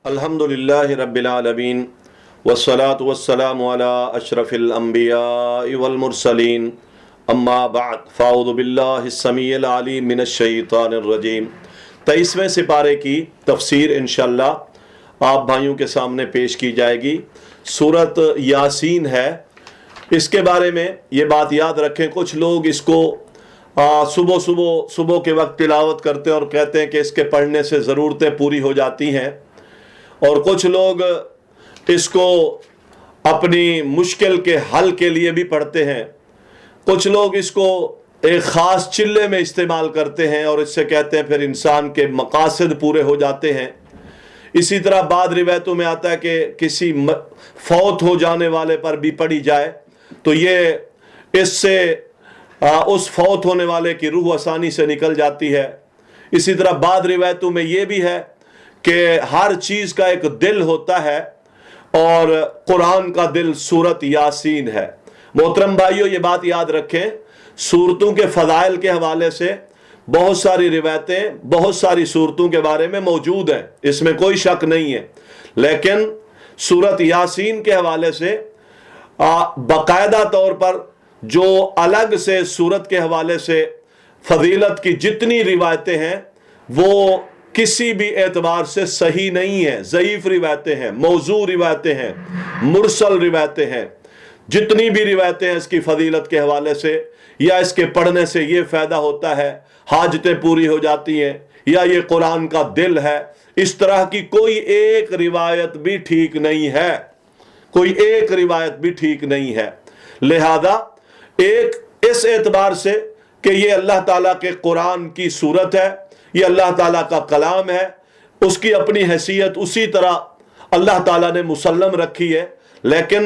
الحمدللہ رب العالمین والصلاة والسلام علی اشرف الانبیاء والمرسلین اما بعد فاعوذ باللہ السمیع العلیم من الشیطان الرجیم۔ 23ویں سپارے کی تفسیر انشاءاللہ آپ بھائیوں کے سامنے پیش کی جائے گی۔ سورت یاسین ہے، اس کے بارے میں یہ بات یاد رکھیں، کچھ لوگ اس کو صبح کے وقت تلاوت کرتے ہیں اور کہتے ہیں کہ اس کے پڑھنے سے ضرورتیں پوری ہو جاتی ہیں، اور کچھ لوگ اس کو اپنی مشکل کے حل کے لیے بھی پڑھتے ہیں، کچھ لوگ اس کو ایک خاص چلے میں استعمال کرتے ہیں اور اس سے کہتے ہیں پھر انسان کے مقاصد پورے ہو جاتے ہیں۔ اسی طرح بعض روایتوں میں آتا ہے کہ کسی فوت ہو جانے والے پر بھی پڑھی جائے تو یہ اس سے اس فوت ہونے والے کی روح آسانی سے نکل جاتی ہے۔ اسی طرح بعض روایتوں میں یہ بھی ہے کہ ہر چیز کا ایک دل ہوتا ہے اور قرآن کا دل سورت یاسین ہے۔ محترم بھائیو، یہ بات یاد رکھیں، سورتوں کے فضائل کے حوالے سے بہت ساری روایتیں بہت ساری سورتوں کے بارے میں موجود ہیں، اس میں کوئی شک نہیں ہے، لیکن سورت یاسین کے حوالے سے باقاعدہ طور پر جو الگ سے سورت کے حوالے سے فضیلت کی جتنی روایتیں ہیں وہ کسی بھی اعتبار سے صحیح نہیں ہیں، ضعیف روایتیں ہیں، موضوع روایتیں ہیں، مرسل روایتیں ہیں۔ جتنی بھی روایتیں ہیں اس کی فضیلت کے حوالے سے، یا اس کے پڑھنے سے یہ فائدہ ہوتا ہے، حاجتیں پوری ہو جاتی ہیں، یا یہ قرآن کا دل ہے، اس طرح کی کوئی ایک روایت بھی ٹھیک نہیں ہے، کوئی ایک روایت بھی ٹھیک نہیں ہے۔ لہذا ایک اس اعتبار سے کہ یہ اللہ تعالیٰ کے قرآن کی صورت ہے، یہ اللہ تعالیٰ کا کلام ہے، اس کی اپنی حیثیت اسی طرح اللہ تعالیٰ نے مسلم رکھی ہے، لیکن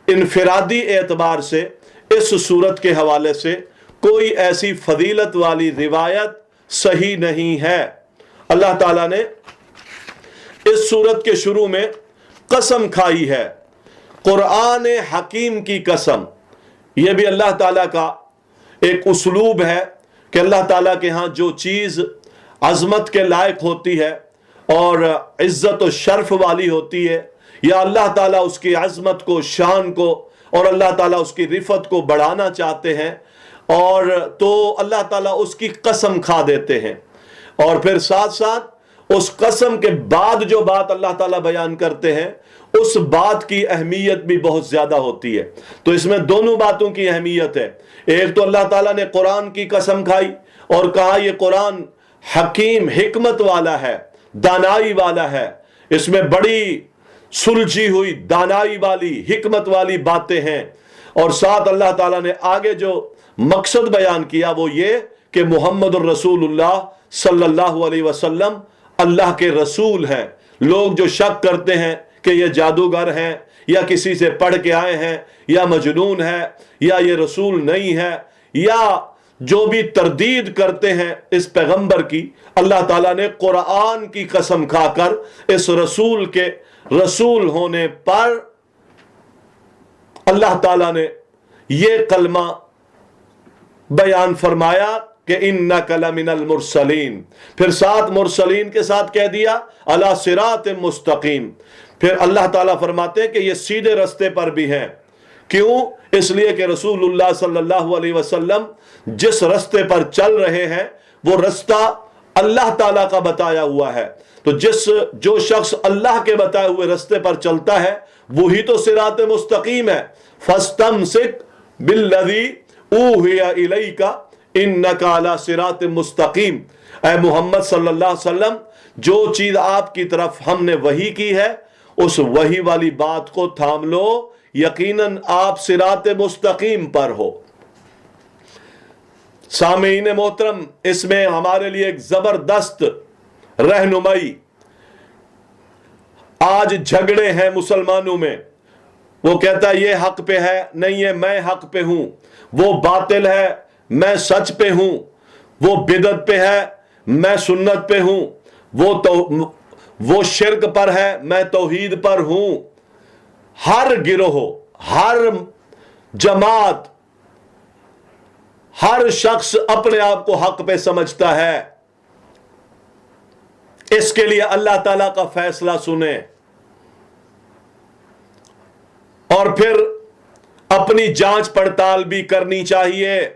انفرادی اعتبار سے اس صورت کے حوالے سے کوئی ایسی فضیلت والی روایت صحیح نہیں ہے۔ اللہ تعالیٰ نے اس صورت کے شروع میں قسم کھائی ہے، قرآن حکیم کی قسم۔ یہ بھی اللہ تعالیٰ کا ایک اسلوب ہے کہ اللہ تعالیٰ کے ہاں جو چیز عظمت کے لائق ہوتی ہے اور عزت و شرف والی ہوتی ہے، یا اللہ تعالیٰ اس کی عظمت کو، شان کو، اور اللہ تعالیٰ اس کی رفعت کو بڑھانا چاہتے ہیں، اور تو اللہ تعالیٰ اس کی قسم کھا دیتے ہیں، اور پھر ساتھ ساتھ اس قسم کے بعد جو بات اللہ تعالیٰ بیان کرتے ہیں اس بات کی اہمیت بھی بہت زیادہ ہوتی ہے۔ تو اس میں دونوں باتوں کی اہمیت ہے، ایک تو اللہ تعالیٰ نے قرآن کی قسم کھائی اور کہا یہ قرآن حکیم، حکمت والا ہے، دانائی والا ہے، اس میں بڑی سلجھی ہوئی دانائی والی، حکمت والی باتیں ہیں، اور ساتھ اللہ تعالیٰ نے آگے جو مقصد بیان کیا وہ یہ کہ محمد الرسول اللہ صلی اللہ علیہ وسلم اللہ کے رسول ہیں۔ لوگ جو شک کرتے ہیں کہ یہ جادوگر ہیں، یا کسی سے پڑھ کے آئے ہیں، یا مجنون ہے، یا یہ رسول نہیں ہے، یا جو بھی تردید کرتے ہیں اس پیغمبر کی، اللہ تعالیٰ نے قرآن کی قسم کھا کر اس رسول کے رسول ہونے پر اللہ تعالیٰ نے یہ کلمہ بیان فرمایا کہ اِنَّكَ لَمِنَ الْمُرْسَلِينَ، پھر ساتھ مرسلین کے ساتھ کہہ دیا عَلَى صِرَاطٍ مستقیم۔ پھر اللہ تعالیٰ فرماتے ہیں کہ یہ سیدھے رستے پر بھی ہیں۔ کیوں؟ اس لیے کہ رسول اللہ صلی اللہ علیہ وسلم جس رستے پر چل رہے ہیں وہ رستہ اللہ تعالیٰ کا بتایا ہوا ہے، تو جو شخص اللہ کے بتائے ہوئے رستے پر چلتا ہے وہی تو صراط مستقیم ہے۔ فَاسْتَمْسِكْ بِالَّذِي أُوحِيَ إِلَيْكَ إِنَّكَ عَلَى صِرَاطٍ مستقیم۔ اے محمد صلی اللہ علیہ وسلم، جو چیز آپ کی طرف ہم نے وحی کی ہے اس وحی والی بات کو تھام لو، یقیناً آپ صراط مستقیم پر ہو۔ سامعین محترم، اس میں ہمارے لیے ایک زبردست رہنمائی، آج جھگڑے ہیں مسلمانوں میں، وہ کہتا ہے یہ حق پہ ہے، نہیں ہے میں حق پہ ہوں، وہ باطل ہے میں سچ پہ ہوں، وہ بدعت پہ ہے میں سنت پہ ہوں، وہ شرک پر ہے میں توحید پر ہوں۔ ہر گروہ، ہر جماعت، ہر شخص اپنے آپ کو حق پہ سمجھتا ہے۔ اس کے لیے اللہ تعالیٰ کا فیصلہ سنیں اور پھر اپنی جانچ پڑتال بھی کرنی چاہیے،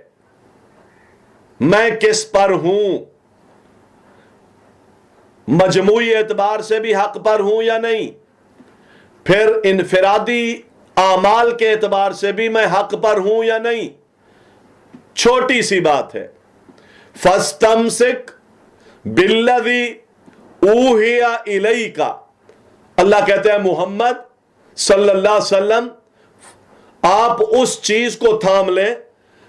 میں کس پر ہوں، مجموعی اعتبار سے بھی حق پر ہوں یا نہیں، پھر انفرادی اعمال کے اعتبار سے بھی میں حق پر ہوں یا نہیں۔ چھوٹی سی بات ہے، فَاسْتَمْسِكْ بِالَّذِي أُوحِيَ إِلَيْكَ، اللہ کہتے ہیں محمد صلی اللہ علیہ وسلم آپ اس چیز کو تھام لیں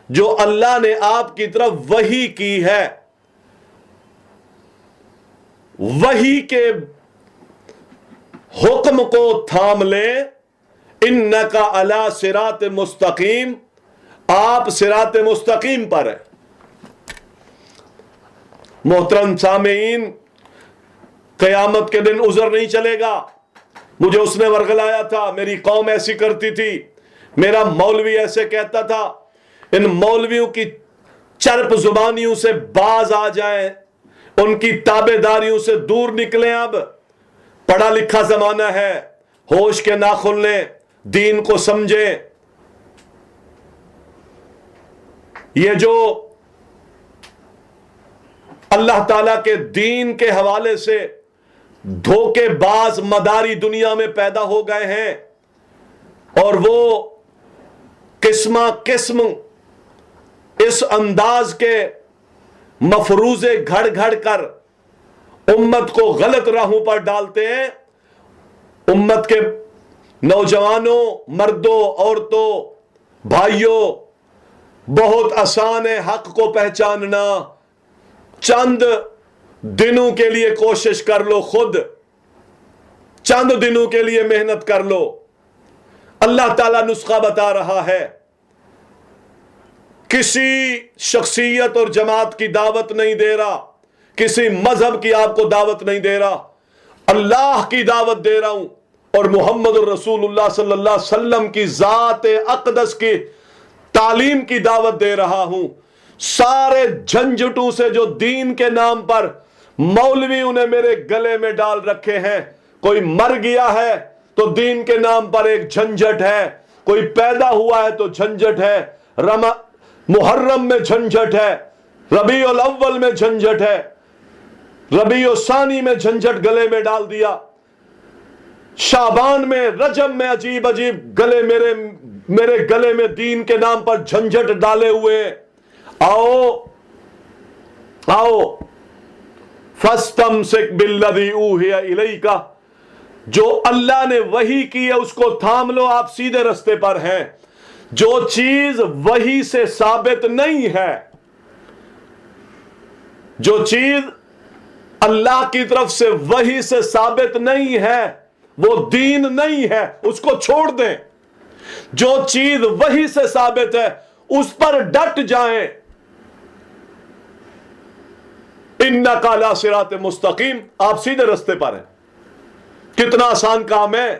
جو اللہ نے آپ کی طرف وحی کی ہے، وحی کے حکم کو تھام لیں، اِنَّكَ عَلَى صِرَاطٍ مستقیم، آپ صراط مستقیم پر ہیں۔ محترم سامعین، قیامت کے دن عذر نہیں چلے گا، مجھے اس نے ورغلایا تھا، میری قوم ایسی کرتی تھی، میرا مولوی ایسے کہتا تھا، ان مولویوں کی چرپ زبانیوں سے باز آ جائیں، ان کی تابع داریوں سے دور نکلیں، اب پڑھا لکھا زمانہ ہے، ہوش کے ناخن لیں، دین کو سمجھیں۔ یہ جو اللہ تعالیٰ کے دین کے حوالے سے دھوکے باز مداری دنیا میں پیدا ہو گئے ہیں، اور وہ قسمہ قسم اس انداز کے مفروضے گھڑ گھڑ کر امت کو غلط راہوں پر ڈالتے ہیں۔ امت کے نوجوانوں، مردوں، عورتوں، بھائیوں، بہت آسان ہے حق کو پہچاننا، چند دنوں کے لیے کوشش کر لو، خود چند دنوں کے لیے محنت کر لو، اللہ تعالیٰ نسخہ بتا رہا ہے۔ کسی شخصیت اور جماعت کی دعوت نہیں دے رہا، کسی مذہب کی آپ کو دعوت نہیں دے رہا، اللہ کی دعوت دے رہا ہوں، اور محمد الرسول اللہ صلی اللہ علیہ وسلم کی ذات اقدس کی تعلیم کی دعوت دے رہا ہوں۔ سارے جھنجھٹوں سے جو دین کے نام پر مولویوں نے میرے گلے میں ڈال رکھے ہیں، کوئی مر گیا ہے تو دین کے نام پر ایک جھنجھٹ ہے، کوئی پیدا ہوا ہے تو جھنجھٹ ہے، محرم میں جھنجھٹ ہے، ربیع الاول میں جھنجھٹ ہے، ربیع الثانی میں جھنجھٹ گلے میں ڈال دیا، شعبان میں، رجب میں عجیب عجیب گلے میرے گلے میں دین کے نام پر جھنجھٹ ڈالے ہوئے۔ آؤ فَاسْتَمْسِكْ بِالَّذِي أُوحِيَ إِلَيْكَ، جو اللہ نے وحی کی ہے اس کو تھام لو، آپ سیدھے رستے پر ہیں۔ جو چیز وحی سے ثابت نہیں ہے، جو چیز اللہ کی طرف سے وحی سے ثابت نہیں ہے، وہ دین نہیں ہے، اس کو چھوڑ دیں۔ جو چیز وحی سے ثابت ہے اس پر ڈٹ جائیں۔ اِنَّكَ عَلَىٰ صِرَاطٍ مستقیم، آپ سیدھے رستے پر ہیں۔ کتنا آسان کام ہے،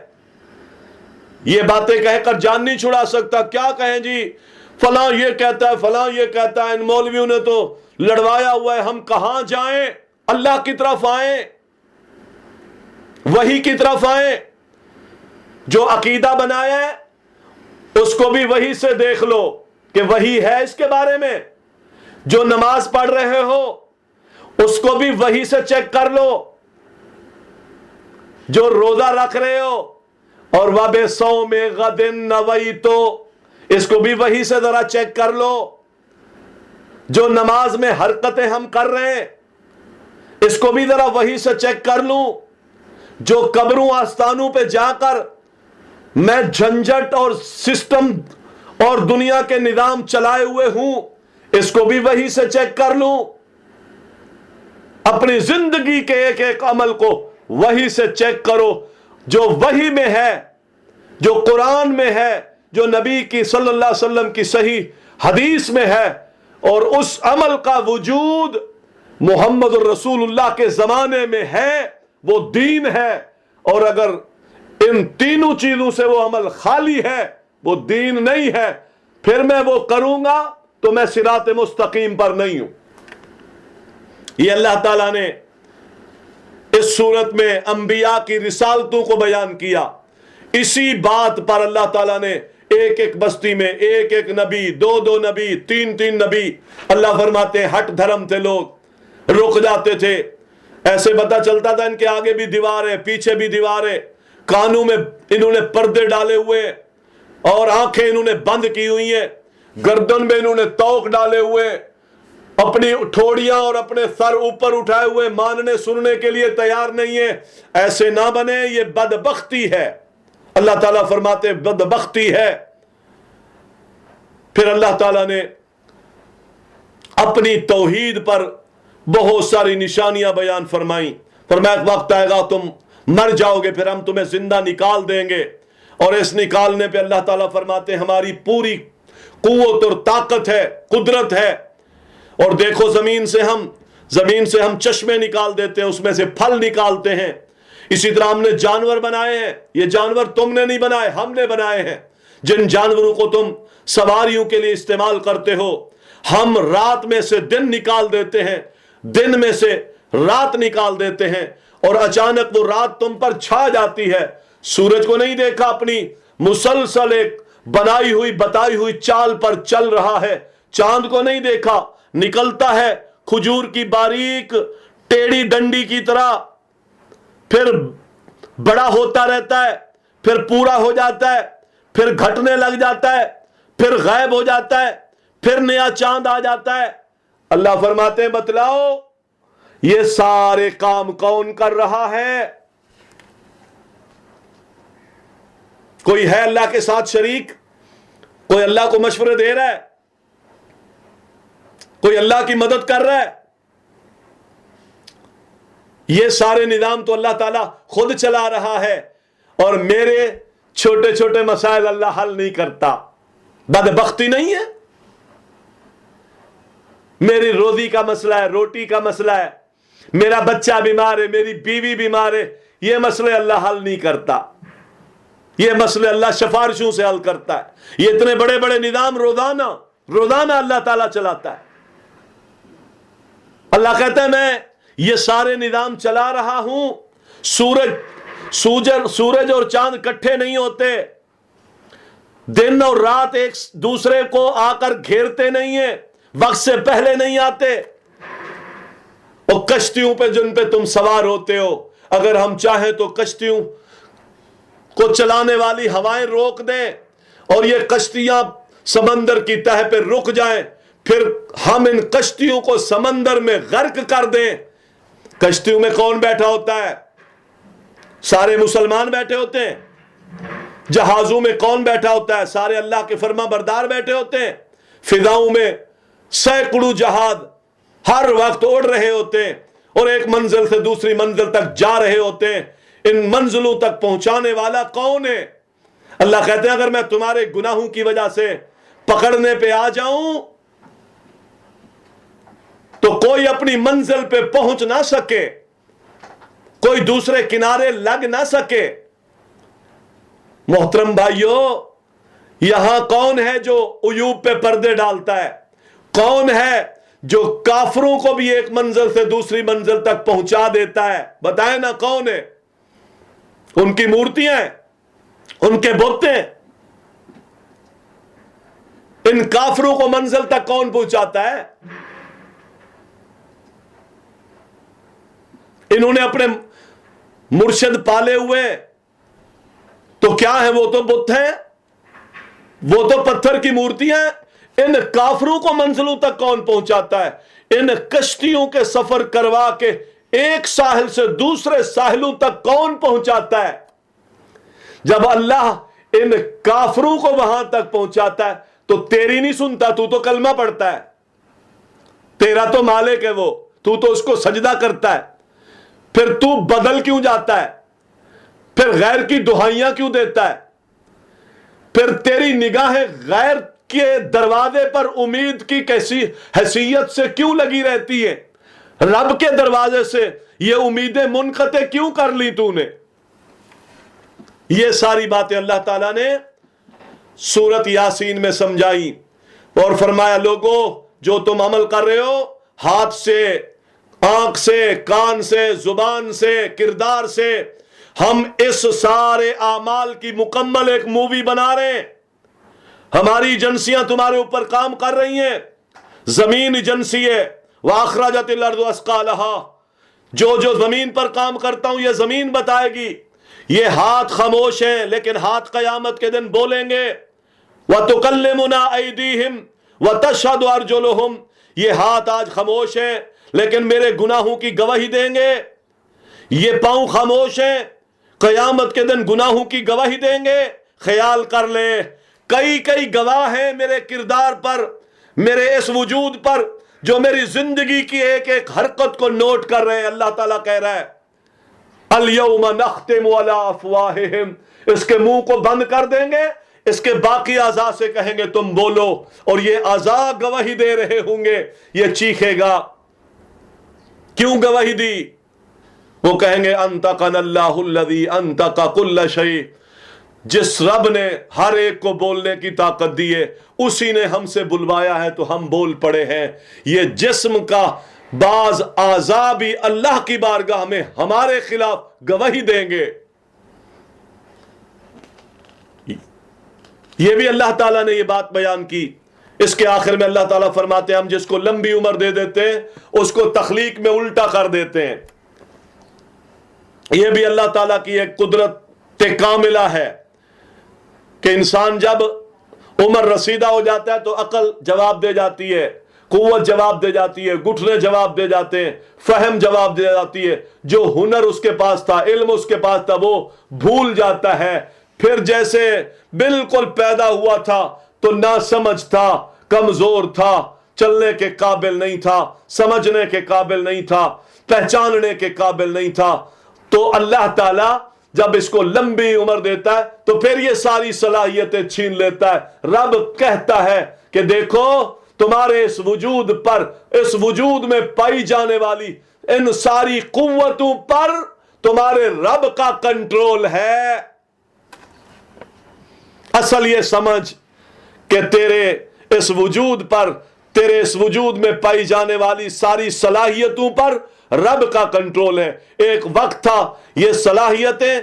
یہ باتیں کہہ کر جان نہیں چھڑا سکتا۔ کیا کہیں جی، فلاں یہ کہتا ہے، فلاں یہ کہتا ہے، ان مولویوں نے تو لڑوایا ہوا ہے، ہم کہاں جائیں؟ اللہ کی طرف آئیں، وحی کی طرف آئیں۔ جو عقیدہ بنایا ہے اس کو بھی وحی سے دیکھ لو کہ وحی ہے اس کے بارے میں۔ جو نماز پڑھ رہے ہو اس کو بھی وحی سے چیک کر لو۔ جو روزہ رکھ رہے ہو اور وَبِصَوْمِ غَدٍ نَوَيْتُ، اس کو بھی وحی سے ذرا چیک کر لو۔ جو نماز میں حرکتیں ہم کر رہے ہیں اس کو بھی ذرا وحی سے چیک کر لوں۔ جو قبروں آستانوں پہ جا کر میں جھنجھٹ اور سسٹم اور دنیا کے نظام چلائے ہوئے ہوں، اس کو بھی وحی سے چیک کر لوں۔ اپنی زندگی کے ایک ایک عمل کو وحی سے چیک کرو۔ جو وحی میں ہے، جو قرآن میں ہے، جو نبی کی صلی اللہ علیہ وسلم کی صحیح حدیث میں ہے، اور اس عمل کا وجود محمد الرسول اللہ کے زمانے میں ہے، وہ دین ہے۔ اور اگر ان تینوں چیزوں سے وہ عمل خالی ہے، وہ دین نہیں ہے، پھر میں وہ کروں گا تو میں صراط مستقیم پر نہیں ہوں۔ یہ اللہ تعالیٰ نے اس صورت میں انبیاء کی رسالتوں کو بیان کیا. اسی بات پر اللہ تعالیٰ نے ایک ایک بستی میں ایک ایک نبی، دو دو نبی، تین تین نبی. اللہ فرماتے ہیں ہٹ دھرم تھے لوگ، رک جاتے تھے. ایسے پتہ چلتا تھا ان کے آگے بھی دیوار ہے، پیچھے بھی دیوار ہے، کانوں میں انہوں نے پردے ڈالے ہوئے اور آنکھیں انہوں نے بند کی ہوئی ہیں، گردن میں انہوں نے توق ڈالے ہوئے، اپنی ٹھوڑیاں اور اپنے سر اوپر اٹھائے ہوئے، ماننے سننے کے لیے تیار نہیں ہے. ایسے نہ بنے، یہ بدبختی ہے. اللہ تعالیٰ فرماتے ہیں بدبختی ہے. پھر اللہ تعالیٰ نے اپنی توحید پر بہت ساری نشانیاں بیان فرمائیں. فرمایا ایک وقت آئے گا تم مر جاؤ گے، پھر ہم تمہیں زندہ نکال دیں گے. اور اس نکالنے پہ اللہ تعالیٰ فرماتے ہیں ہماری پوری قوت اور طاقت ہے، قدرت ہے. اور دیکھو زمین سے ہم چشمے نکال دیتے ہیں، اس میں سے پھل نکالتے ہیں. اسی طرح ہم نے جانور بنائے ہیں. یہ جانور تم نے نہیں بنائے، ہم نے بنائے ہیں. جن جانوروں کو تم سواریوں کے لیے استعمال کرتے ہو، ہم رات میں سے دن نکال دیتے ہیں، دن میں سے رات نکال دیتے ہیں، اور اچانک وہ رات تم پر چھا جاتی ہے. سورج کو نہیں دیکھا، اپنی مسلسل ایک بنائی ہوئی بتائی ہوئی چال پر چل رہا ہے. چاند کو نہیں دیکھا، نکلتا ہے کھجور کی باریک ٹیڑھی ڈنڈی کی طرح، پھر بڑا ہوتا رہتا ہے، پھر پورا ہو جاتا ہے، پھر گھٹنے لگ جاتا ہے، پھر غائب ہو جاتا ہے، پھر نیا چاند آ جاتا ہے. اللہ فرماتے ہیں بتلاؤ یہ سارے کام کون کر رہا ہے؟ کوئی ہے اللہ کے ساتھ شریک؟ کوئی اللہ کو مشورے دے رہا ہے؟ کوئی اللہ کی مدد کر رہا ہے؟ یہ سارے نظام تو اللہ تعالیٰ خود چلا رہا ہے، اور میرے چھوٹے چھوٹے مسائل اللہ حل نہیں کرتا. بدبختی نہیں ہے؟ میری روزی کا مسئلہ ہے، روٹی کا مسئلہ ہے، میرا بچہ بیمار ہے، میری بیوی بیمار ہے، یہ مسئلے اللہ حل نہیں کرتا. یہ مسئلے اللہ سفارشوں سے حل کرتا ہے. یہ اتنے بڑے بڑے نظام روزانہ اللہ تعالیٰ چلاتا ہے. اللہ کہتا ہے میں یہ سارے نظام چلا رہا ہوں. سورج اور چاند اکٹھے نہیں ہوتے، دن اور رات ایک دوسرے کو آ کر گھیرتے نہیں ہیں، وقت سے پہلے نہیں آتے. اور کشتیوں پہ جن پہ تم سوار ہوتے ہو، اگر ہم چاہیں تو کشتیوں کو چلانے والی ہوائیں روک دیں اور یہ کشتیاں سمندر کی تہہ پہ رک جائیں، پھر ہم ان کشتیوں کو سمندر میں غرق کر دیں. کشتیوں میں کون بیٹھا ہوتا ہے؟ سارے مسلمان بیٹھے ہوتے ہیں. جہازوں میں کون بیٹھا ہوتا ہے؟ سارے اللہ کے فرما بردار بیٹھے ہوتے ہیں. فضاؤں میں سینکڑوں جہاز ہر وقت اڑ رہے ہوتے ہیں اور ایک منزل سے دوسری منزل تک جا رہے ہوتے ہیں. ان منزلوں تک پہنچانے والا کون ہے؟ اللہ کہتے ہیں اگر میں تمہارے گناہوں کی وجہ سے پکڑنے پہ آ جاؤں تو کوئی اپنی منزل پہ پہنچ نہ سکے، کوئی دوسرے کنارے لگ نہ سکے. محترم بھائیو، یہاں کون ہے جو عیوب پہ پردے ڈالتا ہے؟ کون ہے جو کافروں کو بھی ایک منزل سے دوسری منزل تک پہنچا دیتا ہے؟ بتائیں نا کون ہے؟ ان کی مورتیاں ہیں، ان کے بت ہیں. ان کافروں کو منزل تک کون پہنچاتا ہے؟ انہوں نے اپنے مرشد پالے ہوئے تو کیا ہے؟ وہ تو بت ہیں، وہ تو پتھر کی مورتیاں ہیں. ان کافروں کو منزلوں تک کون پہنچاتا ہے؟ ان کشتیوں کے سفر کروا کے ایک ساحل سے دوسرے ساحلوں تک کون پہنچاتا ہے؟ جب اللہ ان کافروں کو وہاں تک پہنچاتا ہے تو تیری نہیں سنتا، تو کلمہ پڑھتا ہے، تیرا تو مالک ہے وہ، تو اس کو سجدہ کرتا ہے. پھر تو بدل کیوں جاتا ہے؟ پھر غیر کی دہائیاں کیوں دیتا ہے؟ پھر تیری نگاہیں غیر کے دروازے پر امید کی کیسی حیثیت سے کیوں لگی رہتی ہے؟ رب کے دروازے سے یہ امیدیں منقطع کیوں کر لی تو نے؟ یہ ساری باتیں اللہ تعالیٰ نے سورت یاسین میں سمجھائی اور فرمایا لوگو جو تم عمل کر رہے ہو ہاتھ سے آنکھ سے، کان سے، زبان سے، کردار سے ہم اس سارے اعمال کی مکمل ایک مووی بنا رہے ہیں۔ ہماری ایجنسیاں تمہارے اوپر کام کر رہی ہیں، زمین ایجنسی ہے، وَأَخْرَجَتِ الْأَرْضُ أَثْقَالَهَا، جو زمین پر کام کرتا ہوں یہ زمین بتائے گی۔ یہ ہاتھ خاموش ہیں لیکن ہاتھ قیامت کے دن بولیں گے۔ وَتُكَلِّمُنَا أَيْدِيهِمْ وَتَشْهَدُ أَرْجُلُهُمْ، یہ ہاتھ آج خاموش ہیں لیکن میرے گناہوں کی گواہی دیں گے۔ یہ پاؤں خاموش ہیں، قیامت کے دن گناہوں کی گواہی دیں گے۔ خیال کر لے، کئی گواہ ہیں میرے کردار پر، میرے اس وجود پر، جو میری زندگی کی ایک ایک حرکت کو نوٹ کر رہے ہیں۔ اللہ تعالیٰ کہہ رہا ہے الْيَوْمَ نَخْتِمُ عَلَىٰ أَفْوَاهِهِمْ، اس کے منہ کو بند کر دیں گے، اس کے باقی اعضاء سے کہیں گے تم بولو، اور یہ اعضاء گواہی دے رہے ہوں گے۔ یہ چیخے گا، کیوں گواہی دی؟ وہ کہیں گے انطقنا اللہ الذی انطق کل شیء، جس رب نے ہر ایک کو بولنے کی طاقت دی ہے اسی نے ہم سے بلوایا ہے تو ہم بول پڑے ہیں۔ یہ جسم کا بعض اعضاء بھی اللہ کی بارگاہ میں ہمارے خلاف گواہی دیں گے۔ یہ بھی اللہ تعالیٰ نے یہ بات بیان کی۔ اس کے آخر میں اللہ تعالیٰ فرماتے ہیں ہم جس کو لمبی عمر دے دیتے ہیں اس کو تخلیق میں الٹا کر دیتے ہیں۔ یہ بھی اللہ تعالیٰ کی ایک قدرت کاملہ ہے کہ انسان جب عمر رسیدہ ہو جاتا ہے تو عقل جواب دے جاتی ہے، قوت جواب دے جاتی ہے، گھٹنے جواب دے جاتے ہیں، فہم جواب دے جاتی ہے۔ جو ہنر اس کے پاس تھا، علم اس کے پاس تھا، وہ بھول جاتا ہے۔ پھر جیسے بالکل پیدا ہوا تھا تو ناسمجھ تھا، کمزور تھا، چلنے کے قابل نہیں تھا، سمجھنے کے قابل نہیں تھا، پہچاننے کے قابل نہیں تھا۔ تو اللہ تعالیٰ جب اس کو لمبی عمر دیتا ہے تو پھر یہ ساری صلاحیتیں چھین لیتا ہے۔ رب کہتا ہے کہ دیکھو تمہارے اس وجود پر، اس وجود میں پائی جانے والی ان ساری قوتوں پر تمہارے رب کا کنٹرول ہے۔ اصل یہ سمجھ کہ تیرے اس وجود پر، تیرے اس وجود میں پائی جانے والی ساری صلاحیتوں پر رب کا کنٹرول ہے۔ ایک وقت تھا یہ صلاحیتیں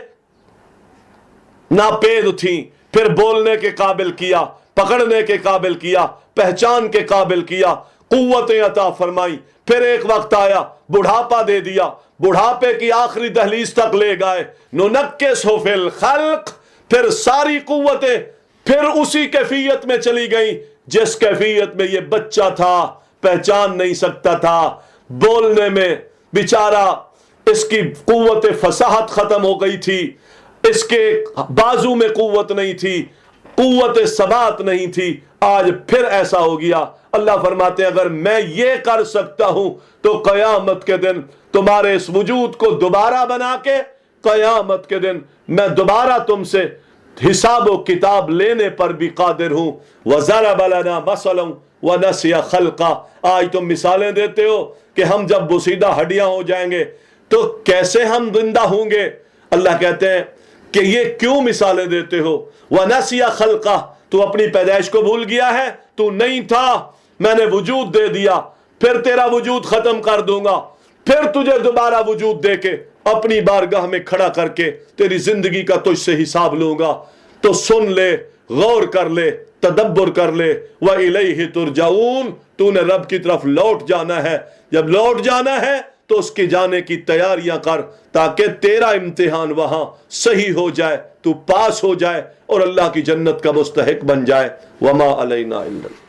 ناپید تھیں، پھر بولنے کے قابل کیا، پکڑنے کے قابل کیا، پہچان کے قابل کیا، قوتیں عطا فرمائی۔ پھر ایک وقت آیا بڑھاپا دے دیا، بڑھاپے کی آخری دہلیز تک لے گئے۔ ننکسہ فی الخلق، پھر ساری قوتیں پھر اسی کیفیت میں چلی گئیں جس کیفیت میں یہ بچہ تھا، پہچان نہیں سکتا تھا۔ بولنے میں بیچارہ اس کی قوت فصاحت ختم ہو گئی تھی، اس کے بازو میں قوت نہیں تھی، قوت ثبات نہیں تھی۔ آج پھر ایسا ہو گیا۔ اللہ فرماتے ہیں اگر میں یہ کر سکتا ہوں تو قیامت کے دن تمہارے اس وجود کو دوبارہ بنا کے قیامت کے دن میں دوبارہ تم سے حساب و کتاب لینے پر بھی قادر ہوں۔ وَضَرَبَ لَنَا مَثَلًا وَنَسِيَ خَلْقًا، آج تم مثالیں دیتے ہو کہ ہم جب بوسیدہ ہڈیاں ہو جائیں گے تو کیسے ہم زندہ ہوں گے۔ اللہ کہتے ہیں کہ یہ کیوں مثالیں دیتے ہو؟ وَنَسِيَ خَلْقًا، تو اپنی پیدائش کو بھول گیا ہے، تو نہیں تھا، میں نے وجود دے دیا، پھر تیرا وجود ختم کر دوں گا، پھر تجھے دوبارہ وجود دے کے اپنی بارگاہ میں کھڑا کر کے تیری زندگی کا تجھ سے حساب لوں گا۔ تو سن لے، غور کر لے، تدبر کر لے۔ وَإِلَيْهِ تُرْجَعُونَ، تو نے رب کی طرف لوٹ جانا ہے۔ جب لوٹ جانا ہے تو اس کے جانے کی تیاریاں کر تاکہ تیرا امتحان وہاں صحیح ہو جائے، تو پاس ہو جائے اور اللہ کی جنت کا مستحق بن جائے۔ وَمَا عَلَيْنَا إِلَّا